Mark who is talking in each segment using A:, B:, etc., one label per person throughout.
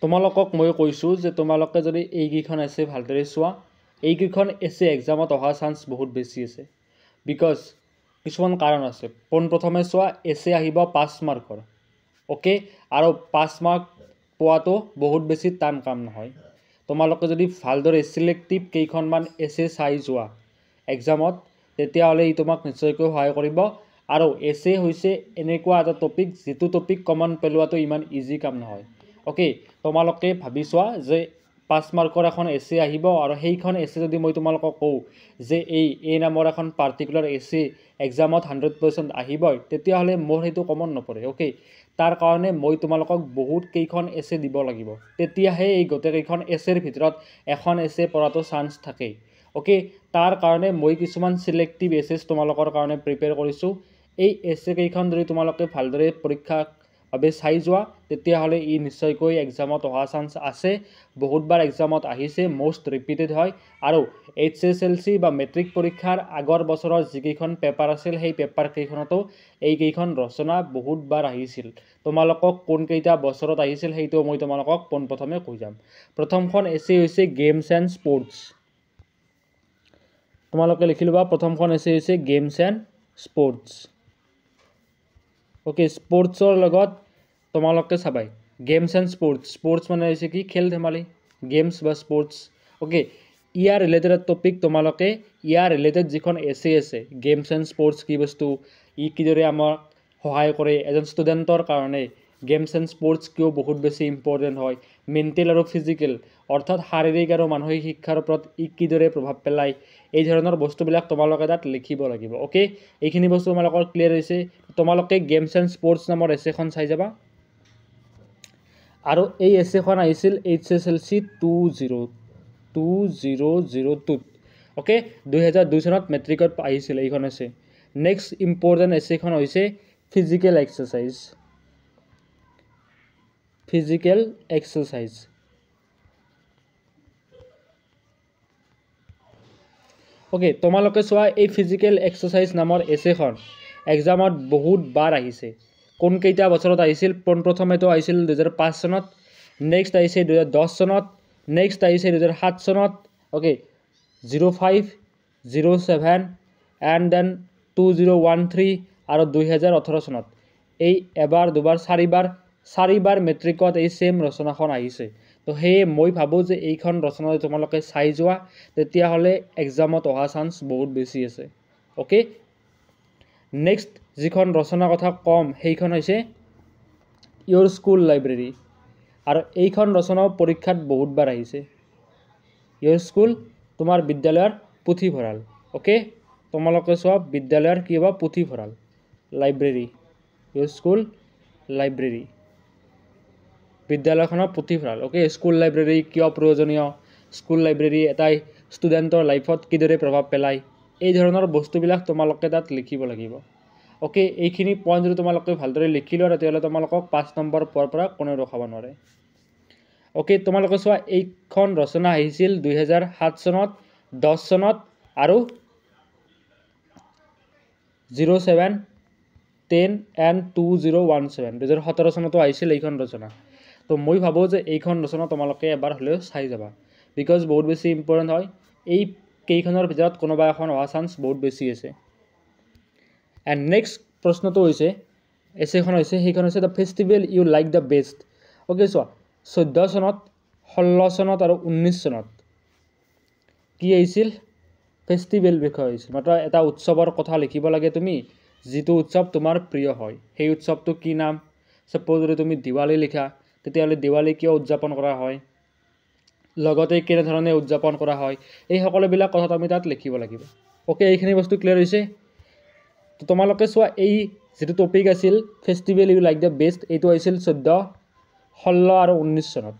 A: তোমালোকক মই কৈছোঁ যে তোমালোকে যদি এইকেইখন এছে ভালদৰে চোৱা, এইকেইখন এছে এক্সামত অহা চান্স বহুত বেছি আছে। বিকজ কিছুমান কাৰণ আছে। পোনপ্ৰথমে চোৱা, এছে আহিব 5 মাৰ্কৰ। অ'কে, আৰু 5 মাৰ্ক পোৱাটো বহুত বেছি টান কাম নহয়। তোমালোকে যদি ভালদৰে চিলেক্টিভ কেইখনমান এছে চাই যোৱা এক্সামত, তেতিয়াহ'লে ই তোমাক নিশ্চয়কৈ সহায় কৰিব। আৰু এছে হৈছে এনেকুৱা এটা টপিক, যিটো টপিক কমন পেলোৱাটো ইমান ইজি কাম নহয়। অ'কে, তোমালোকে ভাবি চোৱা যে 5 মাৰ্কৰ এখন এছে আহিব, আৰু সেইখন এছে যদি মই তোমালোকক কওঁ যে এই নামৰ এখন পাৰ্টিকুলাৰ এছে এক্সামত 100% আহিবই, তেতিয়াহ'লে মোৰ সেইটো কমন নপৰে। অ'কে, তাৰ কাৰণে মই তোমালোকক বহুত কেইখন এছে দিব লাগিব, তেতিয়াহে এই গোটেইকেইখন এছেৰ ভিতৰত এখন এছে পৰাটো চান্স থাকে। অ'কে, তাৰ কাৰণে মই কিছুমান চিলেক্টিভ এছেছ তোমালোকৰ কাৰণে প্ৰিপেয়াৰ কৰিছোঁ। এই এছে কেইখন যদি তোমালোকে ভালদৰে পৰীক্ষাৰ বাবে চাই যোৱা, তেতিয়াহ'লে ই নিশ্চয়কৈ এক্সামত অহা চান্স আছে। বহুতবাৰ এক্সামত আহিছে, মষ্ট ৰিপিটেড হয়। আৰু HSLC বা মেট্ৰিক পৰীক্ষাৰ আগৰ বছৰৰ যিকেইখন পেপাৰ আছিল, সেই পেপাৰ কেইখনতো এইকেইখন ৰচনা বহুতবাৰ আহিছিল। তোমালোকক কোনকেইটা বছৰত আহিছিল সেইটো মই তোমালোকক পোনপ্ৰথমে কৈ যাম। প্ৰথমখন এছে হৈছে গেমছ এণ্ড স্পৰ্টছ। তোমালোকে লিখি ল'বা, প্ৰথমখন এছে হৈছে গেমছ এণ্ড স্পৰ্টছ। অ'কে, স্পৰ্টছৰ লগত তোমালোকে চাবাই গেমছ এণ্ড স্পৰ্টছ। স্পৰ্টছ মানে হৈছে কি? খেল ধেমালি, গেমছ বা স্পৰ্টছ। অ'কে, ইয়াৰ ৰিলেটেড টপিক তোমালোকে ইয়াৰ ৰিলেটেড যিখন এছে আছে, গেমছ এণ্ড স্পৰ্টছ কি বস্তু, ই কিদৰে আমাক সহায় কৰে, এজন ষ্টুডেণ্টৰ কাৰণে গেমছ এণ্ড স্পৰ্টছ কিয় বহুত বেছি ইম্পৰ্টেণ্ট হয়, মেণ্টেল আৰু ফিজিকেল অৰ্থাৎ শাৰীৰিক আৰু মানসিক শিক্ষাৰ ওপৰত ই কিদৰে প্ৰভাৱ পেলায়, এই ধৰণৰ বস্তুবিলাক তোমালোকে তাত লিখিব লাগিব। অ'কে, এইখিনি বস্তু তোমালোকৰ ক্লিয়াৰ হৈছে। তোমালোকে গেমছ এণ্ড স্পৰ্টছ নামৰ এছেখন চাই যাবা। আৰু এই এছেখন আহিছিল HSLC 2002। অ'কে, 2002 চনত মেট্ৰিকত আহিছিল এইখন এছে। নেক্সট ইম্পৰ্টেণ্ট এছেখন হৈছে physical exercise. Physical exercise. Okay, তোমালোকে চোৱা, এই ফিজিকেল এক্সাৰচাইজ নামৰ এছেখন এক্সামত বহুতবাৰ আহিছে। কোনকেইটা বছৰত আহিছিল? পোনপ্ৰথমেতো আহিছিল 2005 চনত, নেক্সট আহিছে 2010 চনত, নেক্সট আহিছে 2007 চনত, অ'কে 05, 07 এণ্ড দেন 2013 আৰু 2018 চনত। এই এবাৰ দুবাৰ চাৰিবাৰ মেট্ৰিকত এই ছেম ৰচনাখন আহিছে। তো সেয়ে মই ভাবোঁ যে এইখন ৰচনা তোমালোকে চাই যোৱা, তেতিয়াহ'লে এক্সামত অহা চান্স বহুত বেছি আছে। অ'কে, নেক্সট যিখন ৰচনাৰ কথা ক'ম সেইখন হৈছে ইয়'ৰ স্কুল লাইব্ৰেৰী। আৰু এইখন ৰচনাও পৰীক্ষাত বহুতবাৰ আহিছে। ইয়'ৰ স্কুল তোমাৰ বিদ্যালয়ৰ পুথিভঁৰাল। অ'কে, তোমালোকে চোৱা, বিদ্যালয়ৰ কি হ'ব? পুথিভঁৰাল, লাইব্ৰেৰী। ইয়'ৰ স্কুল লাইব্ৰেৰী, বিদ্যালয়খনৰ পুথিভঁৰাল। অ'কে, স্কুল লাইব্ৰেৰী কিয় প্ৰয়োজনীয়, স্কুল লাইব্ৰেৰী এটাই ষ্টুডেণ্টৰ লাইফত কিদৰে প্ৰভাৱ পেলায়, এই ধৰণৰ বস্তুবিলাক তোমালোকে তাত লিখিব লাগিব। অ'কে, এইখিনি পইণ্ট যদি তোমালোকে ভালদৰে লিখি লোৱা, তেতিয়াহ'লে তোমালোকক 5 নম্বৰ পোৱাৰ পৰা কোনেও ৰখাব নোৱাৰে। অ'কে, তোমালোকে চোৱা, এইখন ৰচনা আহিছিল 2007 চনত, 10 চনত আৰু 07, 10 এণ্ড 2017। 2017 চনতো আহিছিল এইখন ৰচনা। তো মই ভাবোঁ যে এইখন ৰচনা তোমালোকে এবাৰ হ'লেও চাই যাবা, বিকজ বহুত বেছি ইম্পৰ্টেণ্ট হয়। এই কেইখনৰ ভিতৰত কোনোবা এখন অহা চান্স বহুত বেছি আছে। এণ্ড নেক্সট প্ৰশ্নটো হৈছে, এছেখন হৈছে, সেইখন হৈছে the festival you like the best. Okay, চোৱা, 14 চনত, 16 চনত আৰু 19 চনত কি আহিছিল? ফেষ্টিভেল বিষয় আহিছিল। মাত্ৰ এটা উৎসৱৰ কথা লিখিব লাগে তুমি, যিটো উৎসৱ তোমাৰ প্ৰিয় হয়। সেই উৎসৱটো কি নাম? ছাপ'জ যদি তুমি দিৱালী লিখা, তেতিয়াহ'লে দিৱালী কিয় উদযাপন কৰা হয়, লগতে কেনেধৰণে উদযাপন কৰা হয়, এই সকলোবিলাক কথা তুমি তাত লিখিব লাগিব। অ'কে, এইখিনি বস্তু ক্লিয়াৰ হৈছে। তো তোমালোকে চোৱা, এই যিটো টপিক আছিল festival you like the best, এইটো আহিছিল 14, 16 আৰু 19 চনত।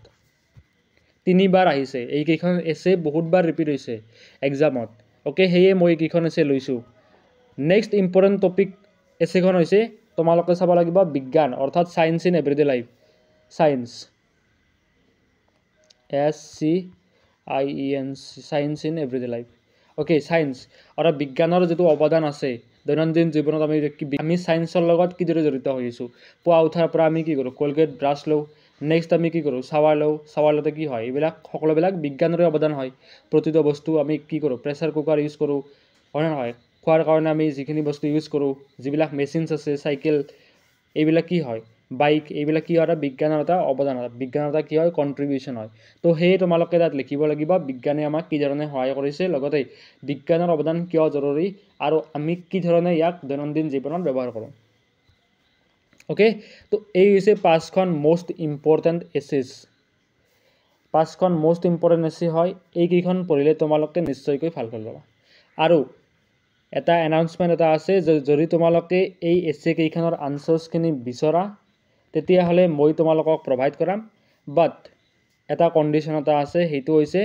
A: 3বাৰ আহিছে। এইকেইখন এছে বহুতবাৰ ৰিপিট হৈছে এক্সামত। অ'কে, সেয়ে মই এইকেইখন এছে লৈছোঁ। নেক্সট ইম্পৰ্টেণ্ট টপিক এছেখন হৈছে, তোমালোকে চাব লাগিব বিজ্ঞান, অৰ্থাৎ science in everyday life. Science, SCIENC, science in everyday life. Okay, science অৰ্থাৎ বিজ্ঞানৰ যিটো অৱদান আছে দৈনন্দিন জীৱনত, আমি ছায়েন্সৰ লগত কিদৰে জড়িত হৈ আছোঁ। পুৱা উঠাৰ পৰা আমি কি কৰোঁ? কলগেট ব্ৰাছ লওঁ, নেক্সট আমি কি কৰোঁ চাৱাৰ লওঁ চাৱাৰতে কি হয় এইবিলাক সকলোবিলাক বিজ্ঞানৰে অৱদান হয় প্ৰতিটো বস্তু আমি কি কৰোঁ প্ৰেছাৰ কুকাৰ ইউজ কৰোঁ হয় নহয় খোৱাৰ কাৰণে আমি যিখিনি বস্তু ইউজ কৰোঁ যিবিলাক মেচিনছ আছে চাইকেল এইবিলাক কি হয় বাইক এইবিলাক কি হয় বিজ্ঞানৰ এটা অৱদান হয় বিজ্ঞানৰ এটা কি হয় কণ্ট্ৰিবিউশ্যন হয় তো সেয়ে তোমালোকে তাত লিখিব লাগিব বিজ্ঞানে আমাক কি ধৰণে সহায় কৰিছে লগতে বিজ্ঞানৰ অৱদান কিয় জৰুৰী আৰু আমি কি ধৰণে ইয়াক দৈনন্দিন জীৱনত ব্যৱহাৰ কৰোঁ ওকে তো এই হৈছে 5খন মোষ্ট ইম্পৰ্টেণ্ট এছেছ 5খন মোষ্ট ইম্পৰ্টেণ্ট এছে হয় এইকেইখন পঢ়িলে তোমালোকে নিশ্চয়কৈ ভাল কৰি ল'বা আৰু এটা এনাউন্সমেণ্ট এটা আছে যে যদি তোমালোকে এই এছে কেইখনৰ আনচাৰ্ছখিনি বিচৰা তেতিয়াহ'লে মই তোমালোকক প্ৰভাইড কৰাম বাট এটা কণ্ডিশ্যন এটা আছে সেইটো হৈছে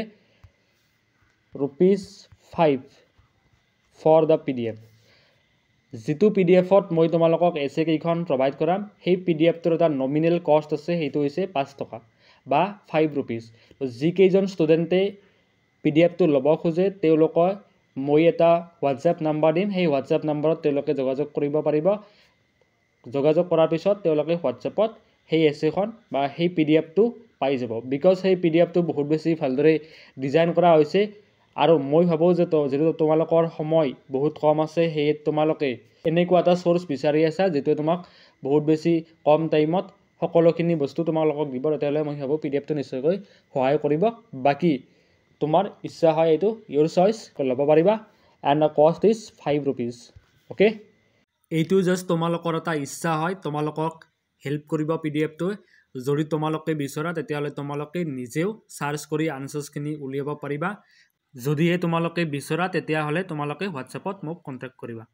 A: ₹5 ফৰ দ্য PDF যিটো PDFত মই তোমালোকক এছে কেইখন প্ৰভাইড কৰাম সেই PDFটোৰ এটা নমিনেল কষ্ট আছে সেইটো হৈছে 5 টকা বা ₹5 তো যিকেইজন ষ্টুডেণ্টে PDFটো ল'ব খোজে তেওঁলোকে মই এটা হোৱাটছএপ নাম্বাৰ দিম সেই হোৱাটছএপ নাম্বাৰত তেওঁলোকে যোগাযোগ কৰিব পাৰিব যোগাযোগ কৰাৰ পিছত তেওঁলোকে হোৱাটছএপত সেই এছেখন বা সেই PDFটো পাই যাব বিকজ সেই PDFটো বহুত বেছি ভালদৰে ডিজাইন কৰা হৈছে আৰু মই ভাবোঁ যে যেহেতু তোমালোকৰ সময় বহুত কম আছে সেয়ে তোমালোকে এনেকুৱা এটা চ'ৰ্চ বিচাৰি আছা যিটোৱে তোমাক বহুত বেছি কম টাইমত সকলোখিনি বস্তু তোমালোকক দিব তেতিয়াহ'লে মই ভাবোঁ PDFটো নিশ্চয়কৈ সহায় কৰিব বাকী তোমাৰ ইচ্ছা হয় এইটো ইয়ৰ চইচ ল'ব পাৰিবা এণ্ড দ্য কষ্ট ইজ ₹5 অ'কে এইটো জাষ্ট তোমালোকৰ এটা ইচ্ছা হয় তোমালোকক হেল্প কৰিব PDFটোৱে যদি তোমালোকে বিচৰা তেতিয়াহ'লে তোমালোকে নিজেও চাৰ্চ কৰি আনচাৰ্ছখিনি উলিয়াব পাৰিবা যদিহে তোমালোকে বিচৰা তেতিয়াহ'লে তোমালোকে হোৱাটছএপত মোক কণ্টেক্ট কৰিবা